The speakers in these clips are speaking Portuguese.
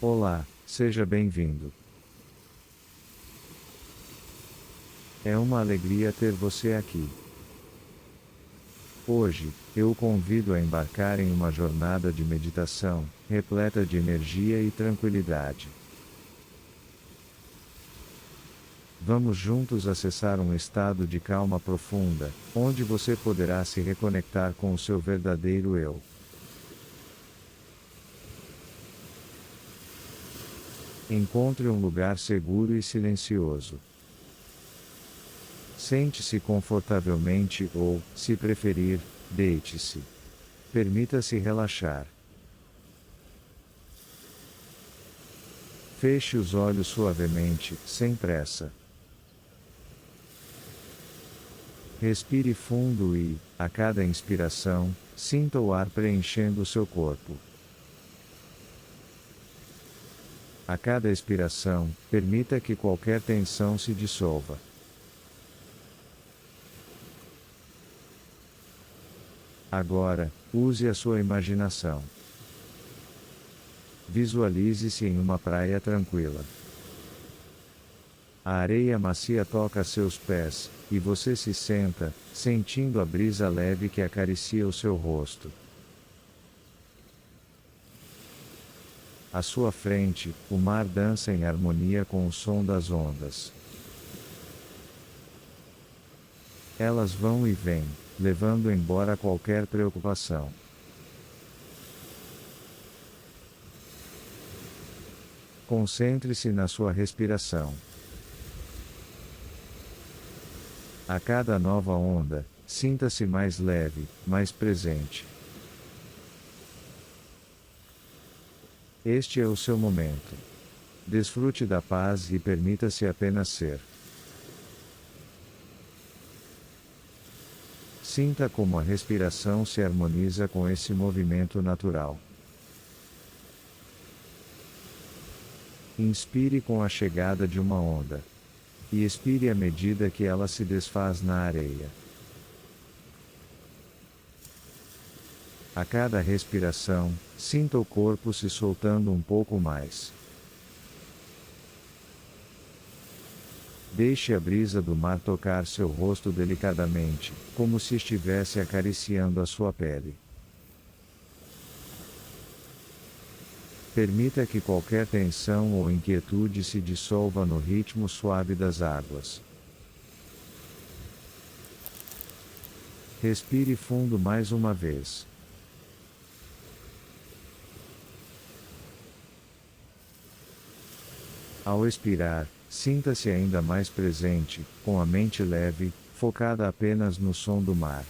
Olá, seja bem-vindo. É uma alegria ter você aqui. Hoje, eu o convido a embarcar em uma jornada de meditação, repleta de energia e tranquilidade. Vamos juntos acessar um estado de calma profunda, onde você poderá se reconectar com o seu verdadeiro eu. Encontre um lugar seguro e silencioso. Sente-se confortavelmente ou, se preferir, deite-se. Permita-se relaxar. Feche os olhos suavemente, sem pressa. Respire fundo e, a cada inspiração, sinta o ar preenchendo o seu corpo. A cada expiração, permita que qualquer tensão se dissolva. Agora, use a sua imaginação. Visualize-se em uma praia tranquila. A areia macia toca seus pés, e você se senta, sentindo a brisa leve que acaricia o seu rosto. À sua frente, o mar dança em harmonia com o som das ondas. Elas vão e vêm, levando embora qualquer preocupação. Concentre-se na sua respiração. A cada nova onda, sinta-se mais leve, mais presente. Este é o seu momento. Desfrute da paz e permita-se apenas ser. Sinta como a respiração se harmoniza com esse movimento natural. Inspire com a chegada de uma onda. E expire à medida que ela se desfaz na areia. A cada respiração, sinta o corpo se soltando um pouco mais. Deixe a brisa do mar tocar seu rosto delicadamente, como se estivesse acariciando a sua pele. Permita que qualquer tensão ou inquietude se dissolva no ritmo suave das águas. Respire fundo mais uma vez. Ao expirar, sinta-se ainda mais presente, com a mente leve, focada apenas no som do mar.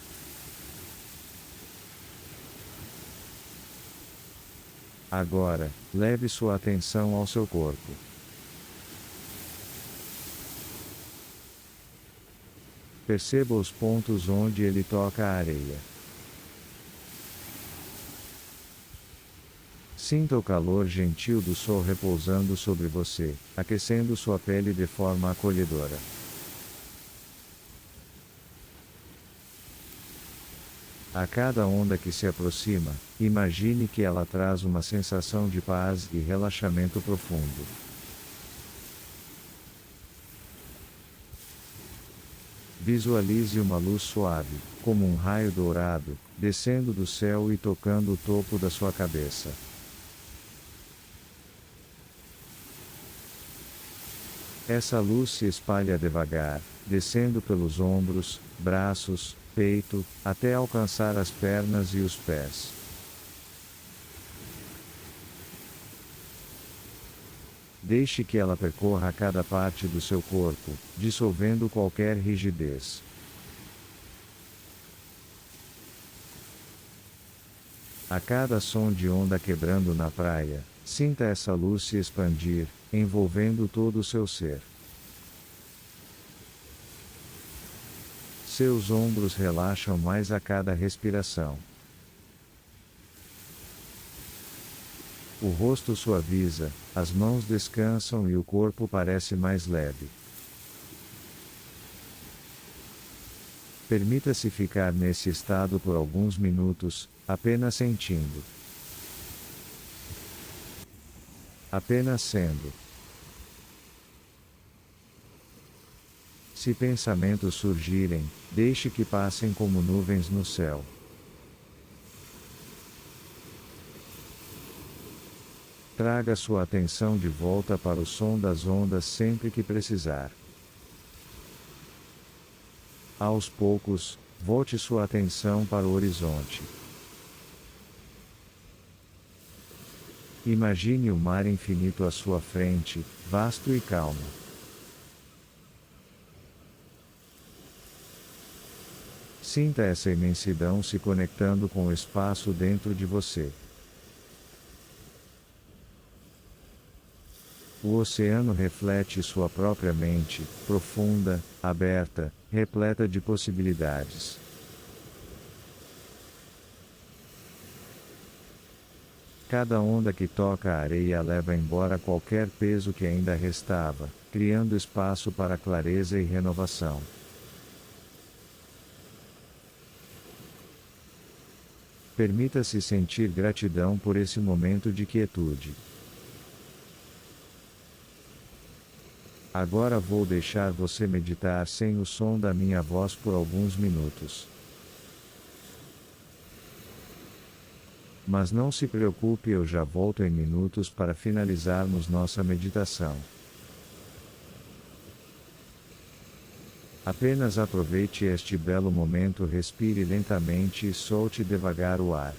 Agora, leve sua atenção ao seu corpo. Perceba os pontos onde ele toca a areia. Sinta o calor gentil do sol repousando sobre você, aquecendo sua pele de forma acolhedora. A cada onda que se aproxima, imagine que ela traz uma sensação de paz e relaxamento profundo. Visualize uma luz suave, como um raio dourado, descendo do céu e tocando o topo da sua cabeça. Essa luz se espalha devagar, descendo pelos ombros, braços, peito, até alcançar as pernas e os pés. Deixe que ela percorra cada parte do seu corpo, dissolvendo qualquer rigidez. A cada som de onda quebrando na praia, sinta essa luz se expandir, envolvendo todo o seu ser. Seus ombros relaxam mais a cada respiração. O rosto suaviza, as mãos descansam e o corpo parece mais leve. Permita-se ficar nesse estado por alguns minutos, apenas sentindo. Apenas sendo. Se pensamentos surgirem, deixe que passem como nuvens no céu. Traga sua atenção de volta para o som das ondas sempre que precisar. Aos poucos, volte sua atenção para o horizonte. Imagine o mar infinito à sua frente, vasto e calmo. Sinta essa imensidão se conectando com o espaço dentro de você. O oceano reflete sua própria mente, profunda, aberta, repleta de possibilidades. Cada onda que toca a areia leva embora qualquer peso que ainda restava, criando espaço para clareza e renovação. Permita-se sentir gratidão por esse momento de quietude. Agora vou deixar você meditar sem o som da minha voz por alguns minutos. Mas não se preocupe, eu já volto em minutos para finalizarmos nossa meditação. Apenas aproveite este belo momento, respire lentamente e solte devagar o ar.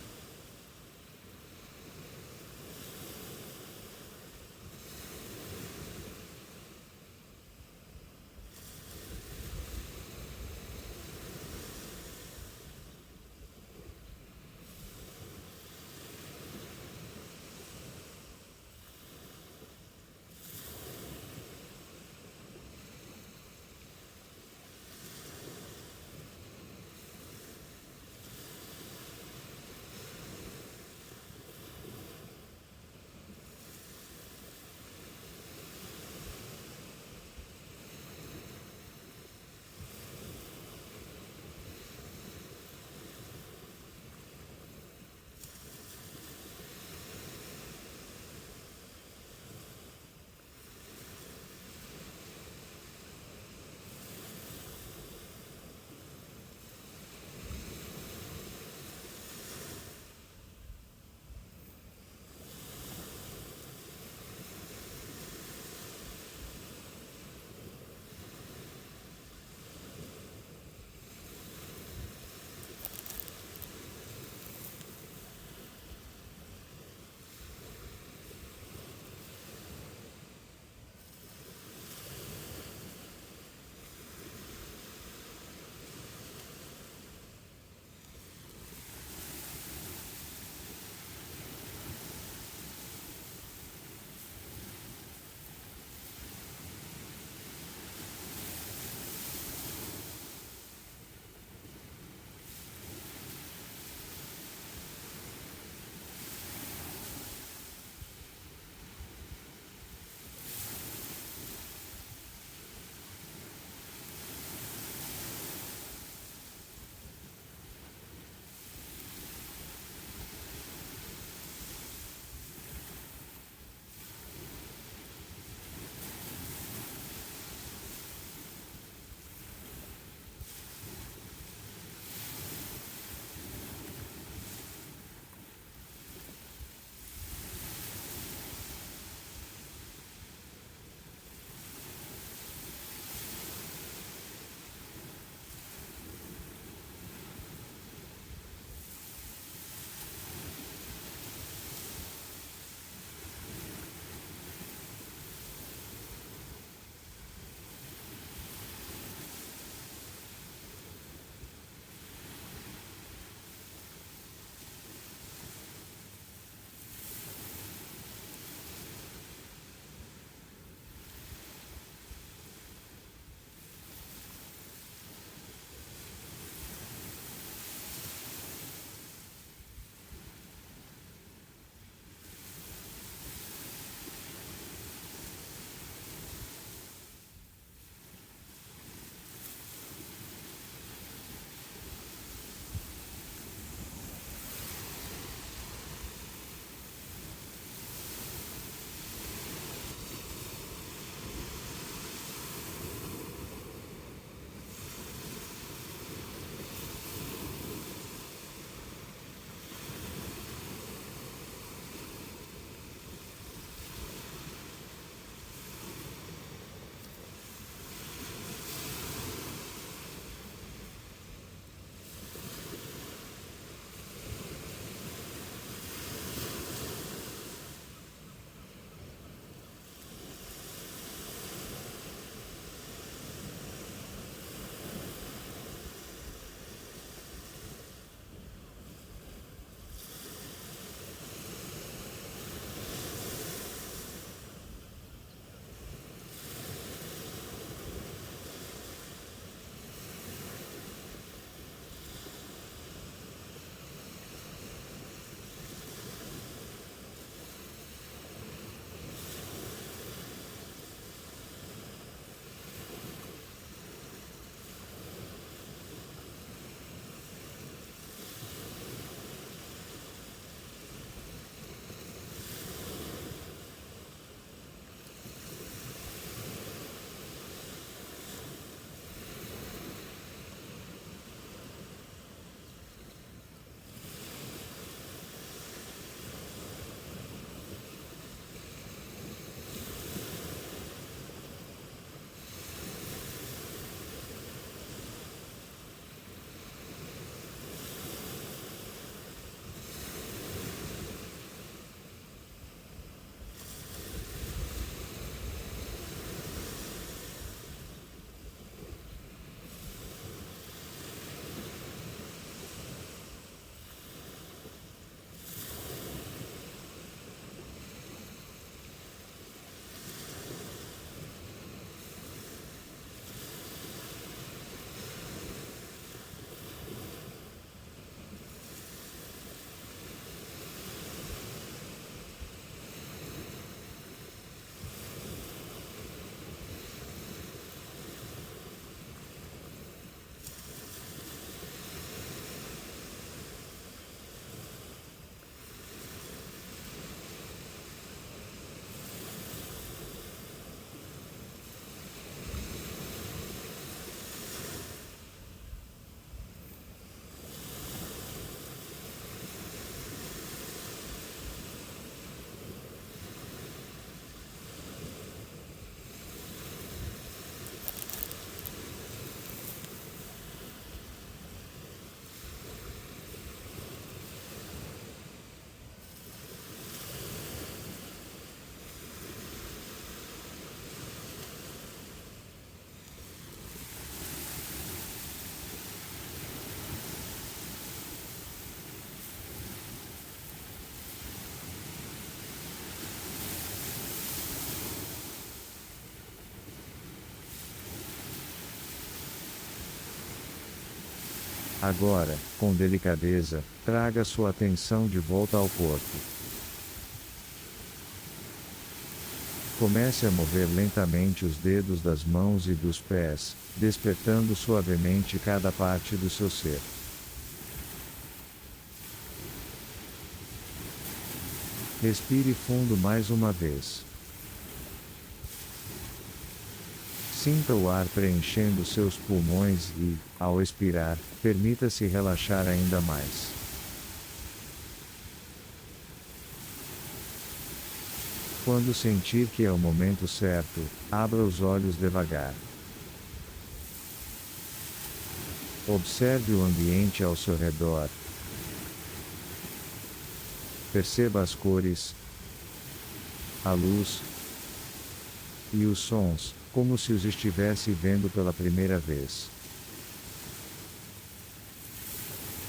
Agora, com delicadeza, traga sua atenção de volta ao corpo. Comece a mover lentamente os dedos das mãos e dos pés, despertando suavemente cada parte do seu ser. Respire fundo mais uma vez. Sinta o ar preenchendo seus pulmões e, ao expirar, permita-se relaxar ainda mais. Quando sentir que é o momento certo, abra os olhos devagar. Observe o ambiente ao seu redor. Perceba as cores, a luz e os sons, como se os estivesse vendo pela primeira vez.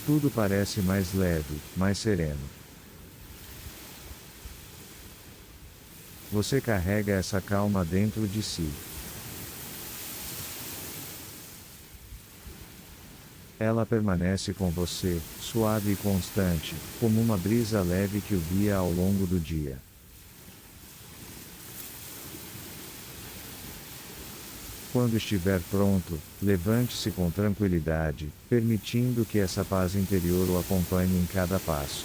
Tudo parece mais leve, mais sereno. Você carrega essa calma dentro de si. Ela permanece com você, suave e constante, como uma brisa leve que o guia ao longo do dia. Quando estiver pronto, levante-se com tranquilidade, permitindo que essa paz interior o acompanhe em cada passo.